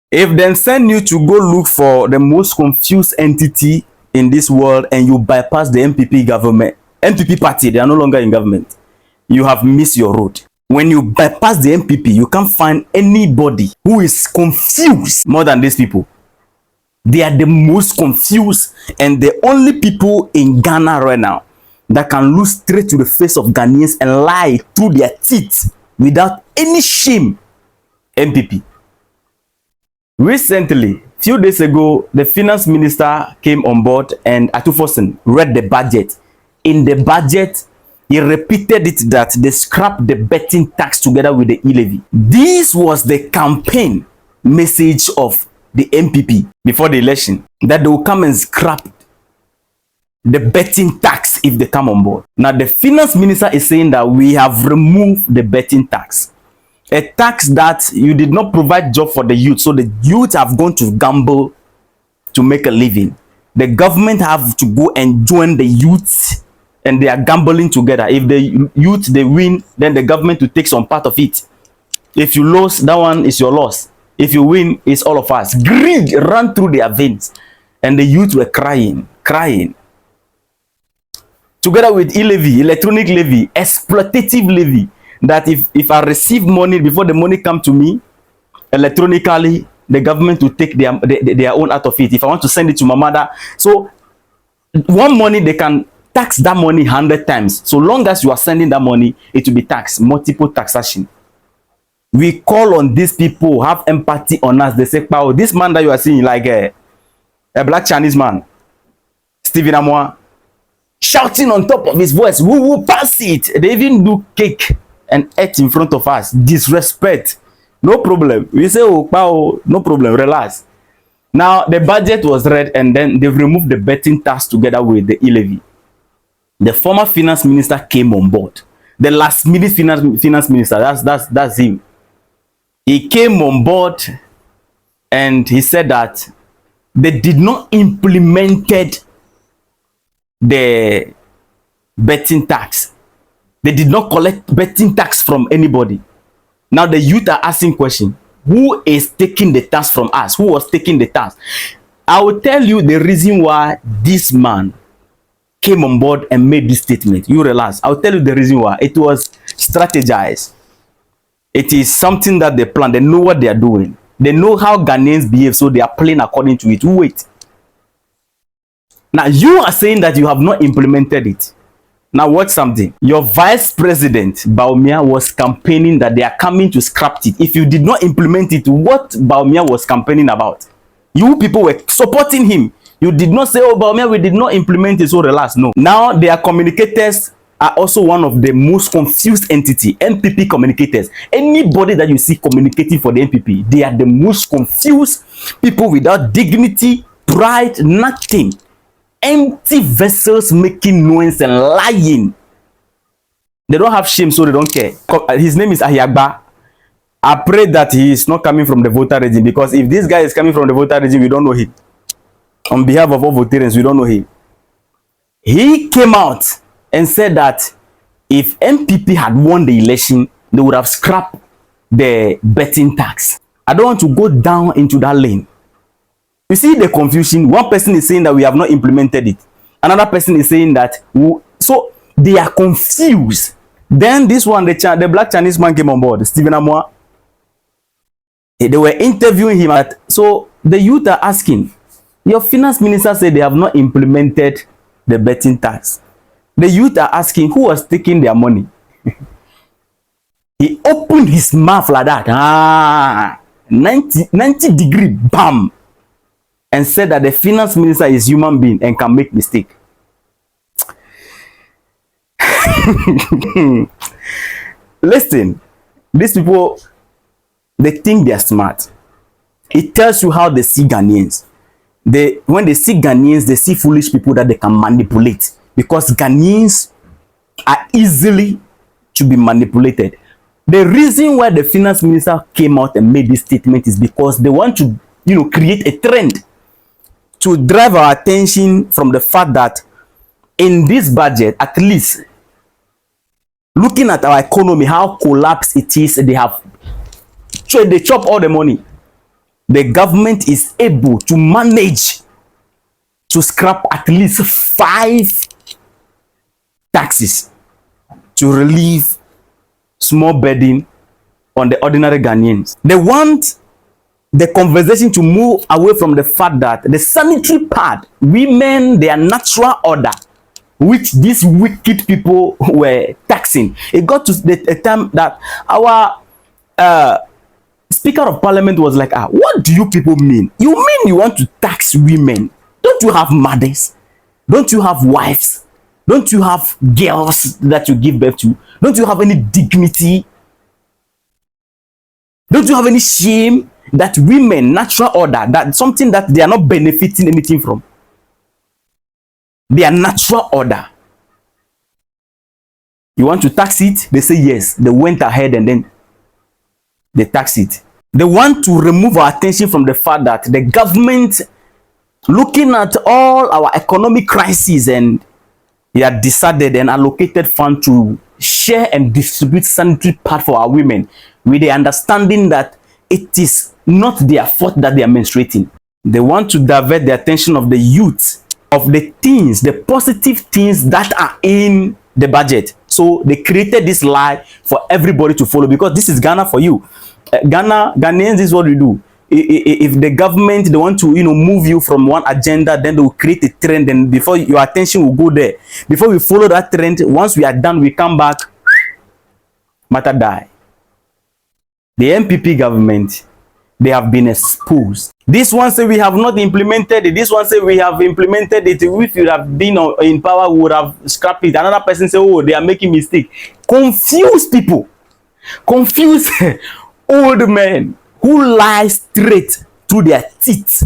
If they send you to go look for the most confused entity in this world and you bypass the MPP government, MPP party, they are no longer in government, you have missed your road. When you bypass the MPP, you can't find anybody who is confused more than these people. They are the most confused and the only people in Ghana right now that can look straight to the face of Ghanaians and lie through their teeth without any shame. MPP. Recently, few days ago, the finance minister came on board and Atufosin read the budget. In the budget, he repeated it that they scrapped the betting tax together with the LEVY. This was the campaign message of the MPP before the election, that they will come and scrap the betting tax if they come on board. Now, the finance minister is saying that we have removed the betting tax. A tax that you did not provide job for the youth, so the youth have gone to gamble to make a living. The government have to go and join the youth and they are gambling together. If the youth they win, then the government will take some part of it. If you lose, that one is your loss. If you win, it's all of us. Greed ran through their veins and the youth were crying. Together with e-levy, electronic levy, exploitative levy, that if I receive money before the money come to me electronically, the government will take their own out of it. If I want to send it to my mother, so one money they can tax that money 100 times. So long as you are sending that money, it will be taxed, multiple taxation. We call on these people, have empathy on us. They say, "Wow, this man that you are seeing, like a black Chinese man, Stephen Amoa, shouting on top of his voice, we will pass it." They even do cake and eat in front of us. Disrespect. No problem. We say, "Oh, wow, no problem, relax." Now, the budget was read and then they removed the betting tax together with the e-levy. The former finance minister came on board. The last minute finance minister, that's him. He came on board and he said that they did not implemented the betting tax. They did not collect betting tax from anybody. Now the youth are asking question, who is taking the tax from us? Who was taking the tax? I will tell you the reason why this man came on board and made this statement. You realize, I'll tell you the reason why. It was strategized. It is something that they plan. They know what they are doing. They know how Ghanaians behave, so they are playing according to it. Wait. Now you are saying that you have not implemented it. Now watch something. Your vice president Baumia was campaigning that they are coming to scrap it. If you did not implement it, what Baumia was campaigning about? You people were supporting him. You did not say, "Oh, Baumia, we did not implement it, so relax." No. Now their communicators are also one of the most confused entity. MPP communicators. Anybody that you see communicating for the MPP, they are the most confused people without dignity, pride, nothing. Empty vessels making noise and lying. They don't have shame, so they don't care. His name is Ahiagba. I pray that he is not coming from the voter regime, because if this guy is coming from the voter regime, we don't know him. On behalf of all voters, we don't know him. He came out and said that if MPP had won the election, they would have scrapped the betting tax. I don't want to go down into that lane. You see the confusion. One person is saying that we have not implemented it. Another person is saying that so they are confused. Then this one, the black Chinese man came on board, Stephen Amoa. They were interviewing him. So the youth are asking, your finance minister said they have not implemented the betting tax. The youth are asking, who was taking their money? He opened his mouth like that. 90 degree, bam. And said that the finance minister is human being and can make mistake. Listen, these people, they think they are smart. It tells you how they see Ghanaians. When they see Ghanaians, they see foolish people that they can manipulate, because Ghanaians are easily to be manipulated. The reason why the finance minister came out and made this statement is because they want to, create a trend to drive our attention from the fact that in this budget, at least looking at our economy, how collapsed it is, they chop all the money. the government is able to manage to scrap at least 5 taxes to relieve small burden on the ordinary Ghanaians. They want the conversation to move away from the fact that the sanitary part, women, their natural order, which these wicked people were taxing. It got to the time that our Speaker of Parliament was like, what do you people mean? You mean you want to tax women? Don't you have mothers? Don't you have wives? Don't you have girls that you give birth to? Don't you have any dignity? Don't you have any shame that women, natural order, that something that they are not benefiting anything from? Their natural order. You want to tax it? They say yes. They went ahead and then they tax it. They want to remove our attention from the fact that the government, looking at all our economic crises, and they had decided and allocated funds to share and distribute sanitary pad for our women, with the understanding that it is not their fault that they are menstruating. They want to divert the attention of the youth, of the things, the positive things that are in the budget. So they created this lie for everybody to follow, because this is Ghana for you. Ghanaians, this is what we do. If the government, they want to move you from one agenda, then they will create a trend, and before your attention will go there, before we follow that trend, once we are done, we come back, matter die. The MPP government, they have been exposed. This one say we have not implemented it. This one say we have implemented it. If you have been in power, we would have scrapped it. Another person say, oh, they are making mistake. Confuse people. Confuse old men who lie straight through their teeth.